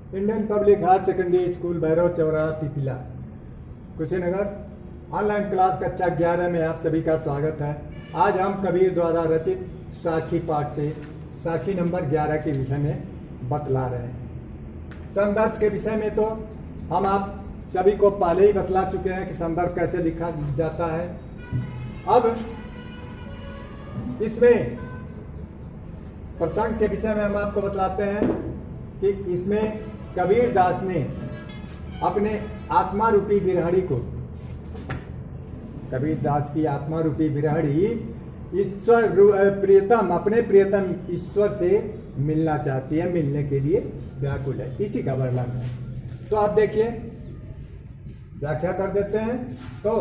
Indian public higher secondary school Bhairav Chauraha Pipla Kushinagar. Online class कक्षा 11 में आप सभी का स्वागत है। आज हम कबीर द्वारा रचित साखी पाठ से साखी नंबर 11 के विषय में बतला रहे हैं। संदर्भ के विषय में तो हम आप सभी को पहले ही बतला चुके हैं कि संदर्भ कैसे लिखा जाता है। अब इसमें प्रसंग के विषय में हम आपको बतलाते हैं कि इसमें कबीर दास ने अपने आत्मा रूपी बिरहड़ी को, कबीर दास की आत्मा रूपी बिरहड़ी ईश्वर प्रियतम, अपने प्रियतम ईश्वर से मिलना चाहती है, मिलने के लिए व्याकुल है, इसी का वर्णन है। तो आप देखिए, व्याख्या कर देते हैं। तो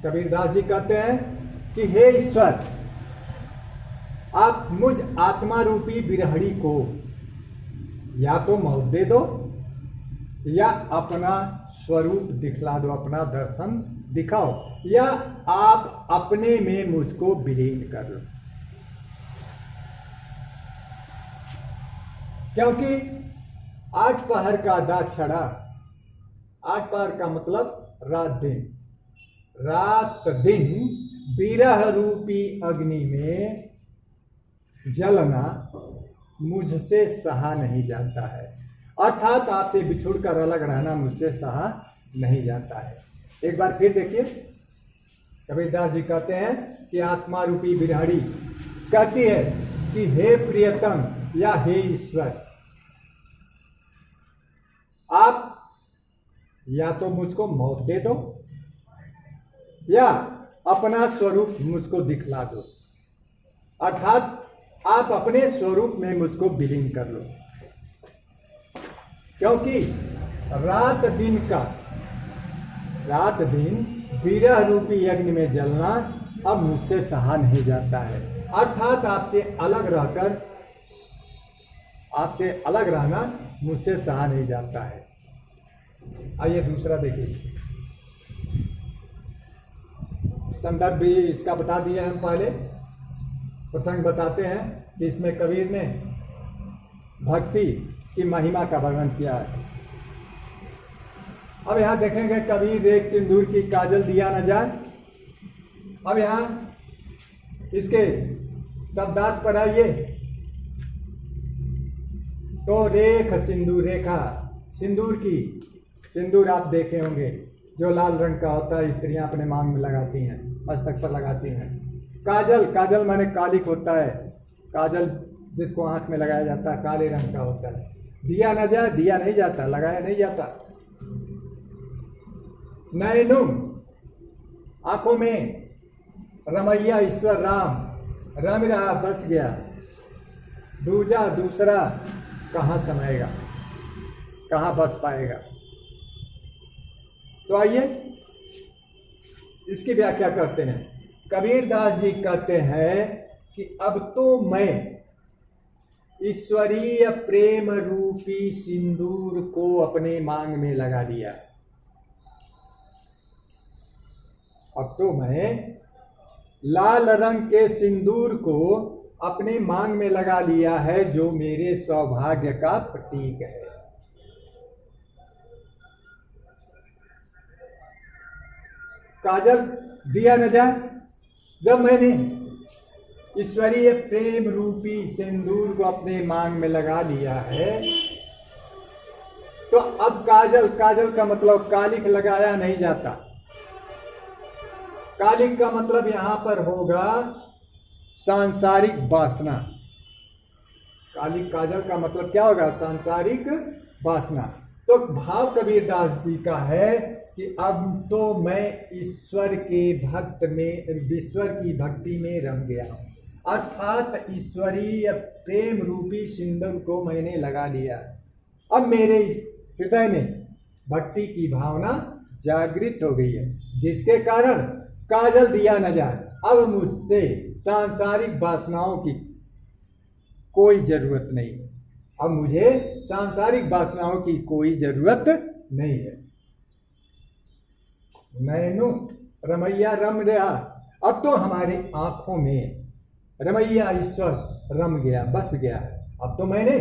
कबीर दास जी कहते हैं कि हे ईश्वर, आप मुझ आत्मा रूपी बिरहड़ी को या तो मौत दे दो या अपना स्वरूप दिखला दो, अपना दर्शन दिखाओ, या आप अपने में मुझको विलीन कर लो। क्योंकि 8 पहर का दाक्षड़ा, 8 पहर का मतलब रात दिन, रात दिन विरह रूपी अग्नि में जलना मुझसे सहा नहीं जाता है, अर्थात आपसे बिछुड़ कर अलग रहना मुझसे सहा नहीं जाता है। एक बार फिर देखिए, कबीरदास जी कहते हैं कि आत्मा रूपी बिरहड़ी कहती है कि हे प्रियतम या हे ईश्वर, आप या तो मुझको मौत दे दो या अपना स्वरूप मुझको दिखला दो, अर्थात आप अपने स्वरूप में मुझको विलीन कर लो। क्योंकि रात दिन विरह रूपी अग्नि में जलना अब मुझसे सहा नहीं जाता है, अर्थात आपसे अलग रहना मुझसे सहा नहीं जाता है। आइए दूसरा देखिए, संदर्भ भी इसका बता दिया हम पहले। प्रसंग बताते हैं कि इसमें कबीर ने भक्ति की महिमा का वर्णन किया है। अब यहां देखेंगे, कबीर एक सिंदूर की काजल दिया न जाए। अब यहां इसके शब्दार्थ पर आइए तो रेख सिंदूर, रेखा सिंदूर की, सिंदूर आप देखे होंगे जो लाल रंग का होता है, स्त्रियां अपने मांग में लगाती हैं, मस्तक पर लगाती हैं। काजल, काजल माने कालिक होता है, काजल जिसको आंख में लगाया जाता है काले रंग का होता है। दिया न जाए, दिया नहीं जाता, लगाया नहीं जाता। नैनुम, आंखों में रमैया ईश्वर राम, रम रहा बस गया, दूजा दूसरा कहाँ समाएगा, कहाँ बस पाएगा। तो आइए इसकी व्याख्या करते हैं। कबीर दास जी कहते हैं कि अब तो मैं ईश्वरीय प्रेम रूपी सिंदूर को अपने मांग में लगा लिया। अब तो मैं लाल रंग के सिंदूर को अपने मांग में लगा लिया है, जो मेरे सौभाग्य का प्रतीक है। काजल दिया न जाए, जब मैंने ईश्वरीय प्रेम रूपी सिंदूर को अपने मांग में लगा लिया है, तो अब काजल, काजल का मतलब कालिक लगाया नहीं जाता। कालिक का मतलब यहां पर होगा सांसारिक वासना। कालिक, काजल का मतलब क्या होगा? सांसारिक वासना। तो भाव कबीर दास जी का है कि अब तो मैं ईश्वर के भक्त में, ईश्वर की भक्ति में रम गया हूं, अर्थात ईश्वरीय प्रेम रूपी सिंदूर को मैंने लगा लिया। अब मेरे हृदय में भक्ति की भावना जागृत हो गई है, जिसके कारण काजल दिया न जाए, अब मुझसे सांसारिक वासनाओं की कोई जरूरत नहीं है। अब मुझे सांसारिक वासनाओं की कोई जरूरत नहीं है। नैनो रमैया रम रहा, अब तो हमारे आंखों में रमैया ईश्वर रम गया, बस गया है। अब तो मैंने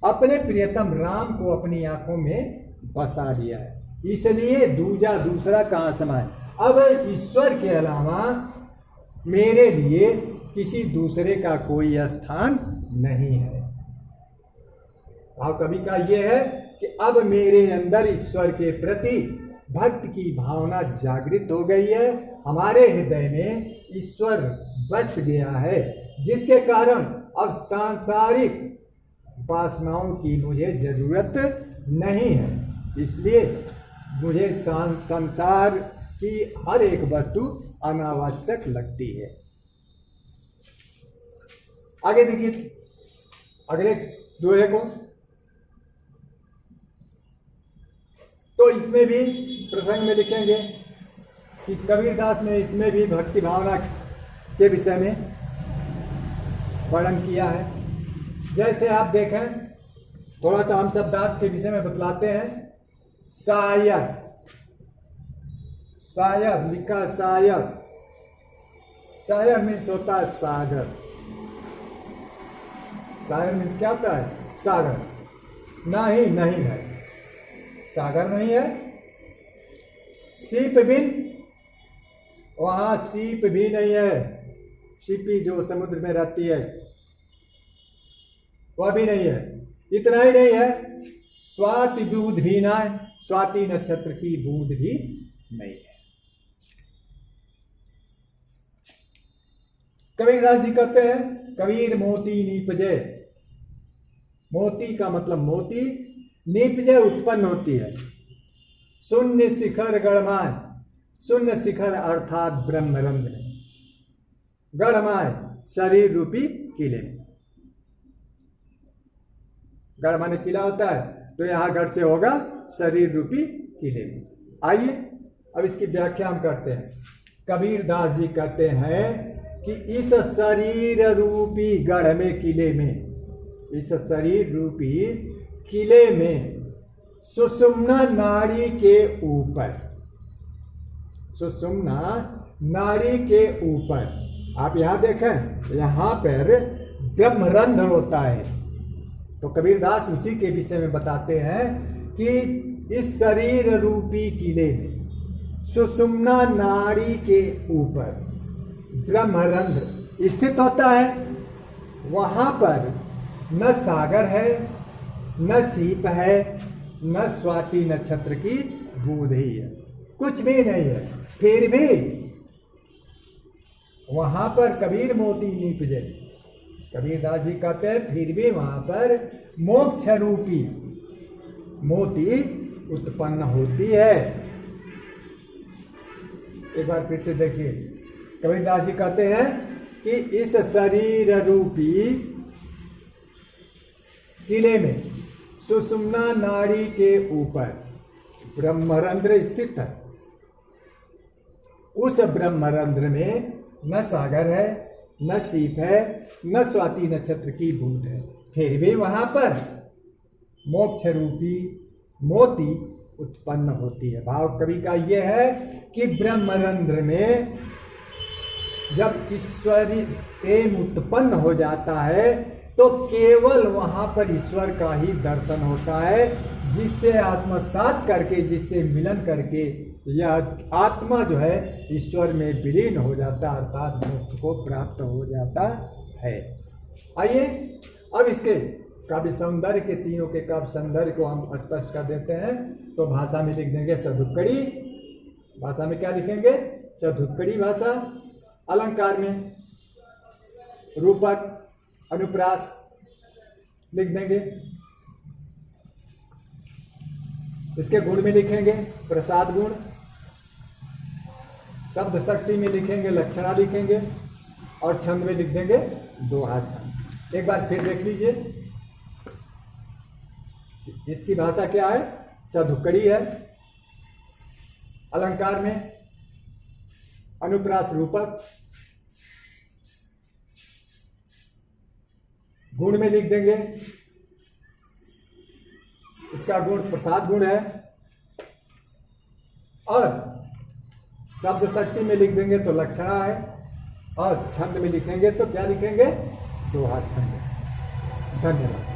अपने प्रियतम राम को अपनी आंखों में बसा लिया है, इसलिए दूजा दूसरा कहाँ समाए। अब ईश्वर के अलावा मेरे लिए किसी दूसरे का कोई स्थान नहीं है। भाव कवि का यह है कि अब मेरे अंदर ईश्वर के प्रति भक्ति की भावना जागृत हो गई है, हमारे हृदय में ईश्वर बस गया है, जिसके कारण अब सांसारिक वासनाओं की मुझे जरूरत नहीं है। इसलिए मुझे संसार की हर एक वस्तु अनावश्यक लगती है। आगे देखिए अगले दोहे को, तो इसमें भी प्रसंग में लिखेंगे कि कबीरदास ने इसमें भी भक्ति भावना के विषय में वर्णन किया है। जैसे आप देखें, थोड़ा सा हम शब्दार्थ के विषय में बतलाते हैं। शायर, शायर लिखा, शायर, शायर मीन्स होता है सागर। शायर मीन्स क्या होता है? सागर। नहीं है, सागर नहीं है। सीप बिन, वहां सीप भी नहीं है, सीपी जो समुद्र में रहती है वह भी नहीं है। इतना ही नहीं है, स्वाति बूंद भी ना है, स्वाति नक्षत्र की बूंद भी नहीं है। कबीरदास जी कहते हैं, कबीर मोती नीपजे, मोती का मतलब मोती, नीपजे उत्पन्न होती है। शून्य शिखर गढ़माय, शून्य शिखर अर्थात ब्रह्मरंध्र में, गढ़माय शरीर रूपी किले में। गढ़ माने किला होता है, तो यहां गढ़ से होगा शरीर रूपी किले में। आइए अब इसकी व्याख्या हम करते हैं। कबीरदास जी कहते हैं कि इस शरीर रूपी गढ़ में, किले में, इस शरीर रूपी किले में सुषुम्ना नाड़ी के ऊपर, सुषुम्ना नाड़ी के ऊपर, आप यहां देखें, यहां पर ब्रह्मरंध्र होता है। तो कबीरदास उसी के विषय में बताते हैं कि इस शरीर रूपी किले में सुषुम्ना नाड़ी के ऊपर ब्रह्मरंध्र स्थित होता है। वहां पर न सागर है, न सीप है, न स्वाति नक्षत्र की बूंद ही है, कुछ भी नहीं है। फिर भी वहां पर कबीर मोती नीपजे, कबीरदास जी कहते हैं फिर भी वहां पर मोक्ष रूपी मोती उत्पन्न होती है। एक बार फिर से देखिए, कबीरदास जी कहते हैं कि इस शरीर रूपी किले में सुषुम्ना नाड़ी के ऊपर ब्रह्मरंध्र स्थित है। उस ब्रह्मरंध्र में न सागर है, न सीप है, न स्वाति नक्षत्र की बूंद है। फिर भी वहां पर मोक्ष रूपी मोती उत्पन्न होती है। भाव कवि का यह है कि ब्रह्मरंध्र में जब ईश्वरी प्रेम उत्पन्न हो जाता है तो केवल वहां पर ईश्वर का ही दर्शन होता है, जिससे आत्मसात करके, जिससे मिलन करके यह आत्मा जो है ईश्वर में विलीन हो जाता है, अर्थात मोक्ष को प्राप्त हो जाता है। आइए अब इसके काव्य सौंदर्य के, तीनों के काव्य सौंदर्य को हम स्पष्ट कर देते हैं। तो भाषा में लिख देंगे सधुक्कड़ी, भाषा में क्या लिखेंगे? सधुक्कड़ी भाषा। अलंकार में रूपक, अनुप्रास लिख देंगे। इसके गुण में लिखेंगे प्रसाद गुण, शब्द शक्ति में लिखेंगे लक्षणा लिखेंगे, और छंद में लिख देंगे दोहा छंद। एक बार फिर देख लीजिए, इसकी भाषा क्या है? सधुक्कड़ी है। अलंकार में अनुप्रास रूपक, गुण में लिख देंगे, इसका गुण प्रसाद गुण है, और शब्द शक्ति में लिख देंगे तो लक्षणा है, और छंद में लिखेंगे तो क्या लिखेंगे? दोहा छंद। धन्यवाद।